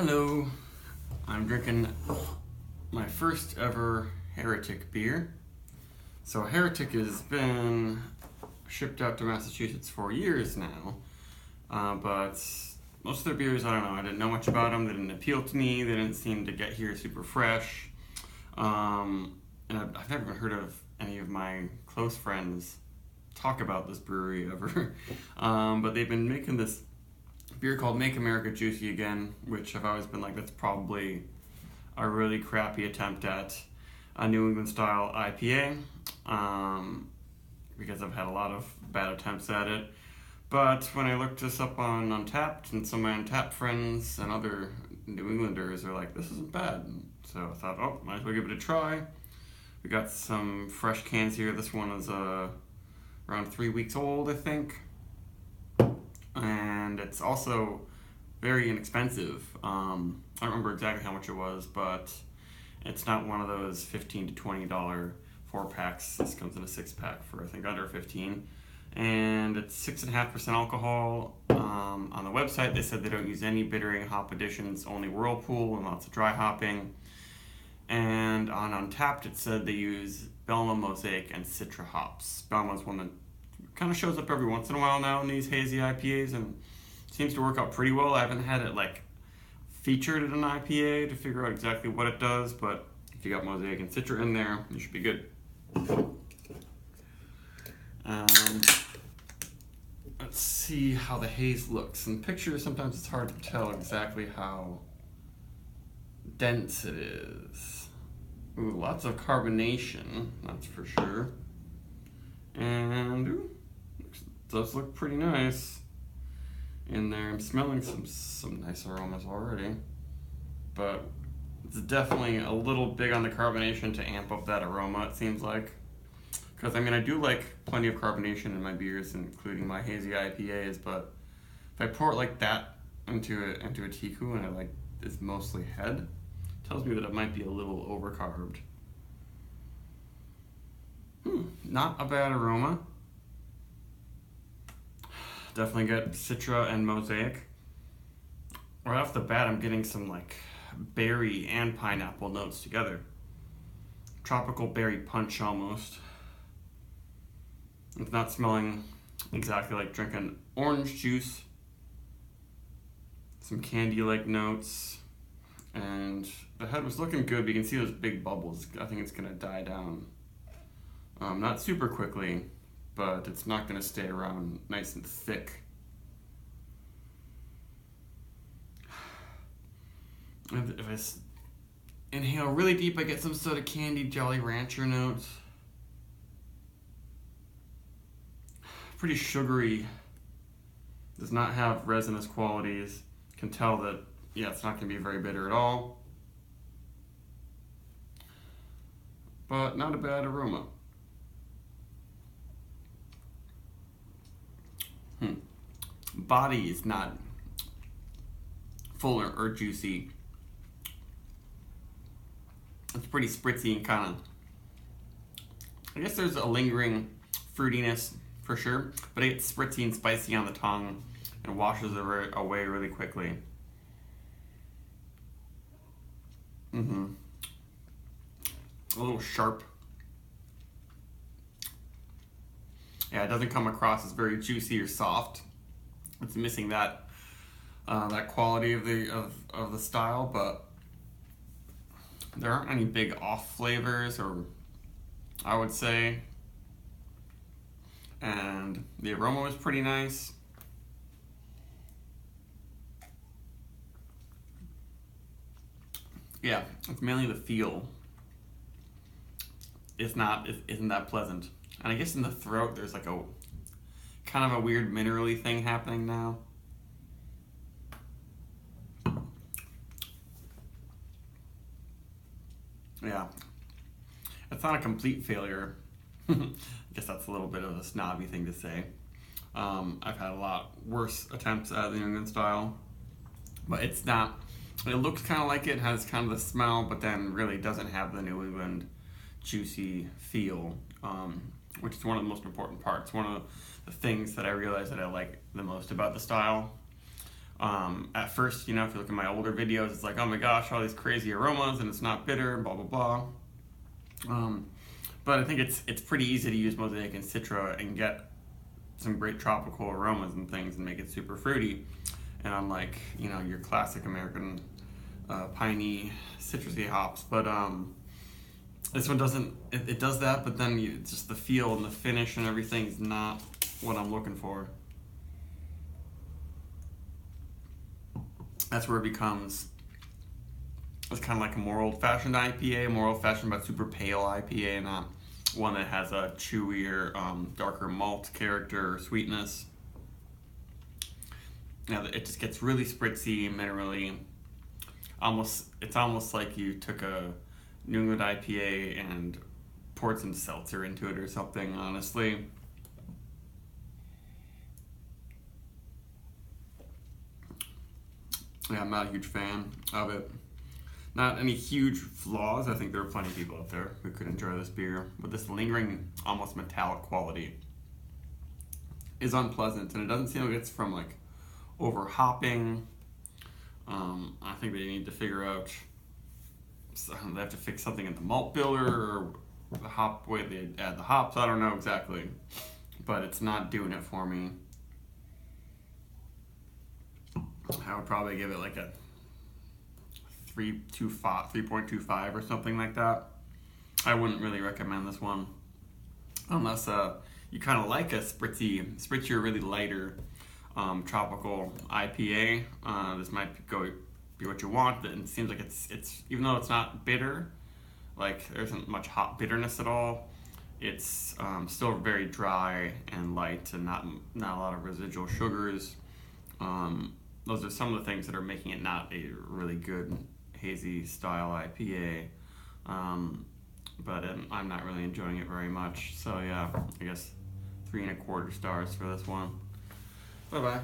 Hello, I'm drinking my first ever Heretic beer. So Heretic has been shipped out to Massachusetts for years now, but most of their beers, I don't know, I didn't know much about them, they didn't appeal to me, they didn't seem to get here super fresh, and I've never even heard of any of my close friends talk about this brewery ever, but they've been making this beer called Make America Juicy Again, which I've always been like, that's probably a really crappy attempt at a New England style IPA, because I've had a lot of bad attempts at it. But when I looked this up on Untappd, and some of my Untappd friends and other New Englanders are like, this isn't bad. So I thought, oh, might as well give it a try. We got some fresh cans here. This one is around 3 weeks old, I think. And it's also very inexpensive. I don't remember exactly how much it was, but it's not one of those $15 to $20 4-packs. This comes in a 6-pack for I think under $15, and it's 6.5% alcohol. On the website, they said they don't use any bittering hop additions, only Whirlpool and lots of dry hopping. And on Untappd, it said they use Belma, Mosaic, and Citra hops. Belma's one that kind of shows up every once in a while now in these hazy IPAs and seems to work out pretty well. I haven't had it like featured in an IPA to figure out exactly what it does, but if you got Mosaic and Citra in there, you should be good. Let's see how the haze looks. In pictures, sometimes it's hard to tell exactly how dense it is. Ooh, lots of carbonation, that's for sure. And ooh, does look pretty nice in there. I'm smelling some nice aromas already, but it's definitely a little big on the carbonation to amp up that aroma, it seems like. Because I mean, I do like plenty of carbonation in my beers, including my hazy IPAs, but if I pour it like that into a Tiku and it like is mostly head, it tells me that it might be a little overcarbed. Not a bad aroma. Definitely get Citra and Mosaic. Right off the bat, I'm getting some like berry and pineapple notes together. Tropical berry punch almost. It's not smelling exactly like drinking orange juice. Some candy-like notes. And the head was looking good, but you can see those big bubbles. I think it's gonna die down. Not super quickly, but it's not going to stay around nice and thick. If I inhale really deep, I get some sort of candied Jolly Rancher notes. Pretty sugary. Does not have resinous qualities. Can tell that, yeah, it's not going to be very bitter at all. But not a bad aroma. Body is not full or juicy. It's pretty spritzy and kind of, I guess there's a lingering fruitiness for sure, but it's spritzy and spicy on the tongue and washes away really quickly. A little sharp. Yeah, it doesn't come across as very juicy or soft. It's missing that that quality of the style, but there aren't any big off flavors, or I would say. And the aroma was pretty nice. Yeah, it's mainly the feel. Isn't that pleasant. And I guess in the throat there's like a kind of a weird minerally thing happening now. Yeah. It's not a complete failure. I guess that's a little bit of a snobby thing to say. I've had a lot worse attempts at the New England style, but it's not, it looks kind of like it has kind of the smell, but then really doesn't have the New England juicy feel, which is one of the most important parts. One of the things that I realize that I like the most about the style. At first, you know, if you look at my older videos, it's like, oh my gosh, all these crazy aromas, and it's not bitter, blah blah blah. But I think it's pretty easy to use Mosaic and Citra and get some great tropical aromas and things and make it super fruity. And unlike, you know, your classic American piney citrusy hops, but this one doesn't. It does that, but then just the feel and the finish and everything is not what I'm looking for. That's where it becomes. It's kind of like a more old-fashioned IPA, more old-fashioned but super pale IPA, not one that has a chewier, darker malt character or sweetness. Now it just gets really spritzy, minerally. It's almost like you took a New England IPA and poured some seltzer into it or something. Honestly, yeah, I'm not a huge fan of it. Not any huge flaws. I think there are plenty of people out there who could enjoy this beer, but this lingering, almost metallic quality is unpleasant, and it doesn't seem like it's from like over hopping. I think they need to figure out. They have to fix something in the malt builder or the hop way they add the hops. I don't know exactly, but it's not doing it for me. I would probably give it like a 3.25 or something like that. I wouldn't really recommend this one unless you kind of like a spritzier, really lighter tropical IPA. This might be what you want. It seems like it's even though it's not bitter, like there isn't much hop bitterness at all. It's still very dry and light, and not a lot of residual sugars. Those are some of the things that are making it not a really good hazy style IPA. But I'm not really enjoying it very much. So yeah, I guess 3.25 stars for this one. Bye bye.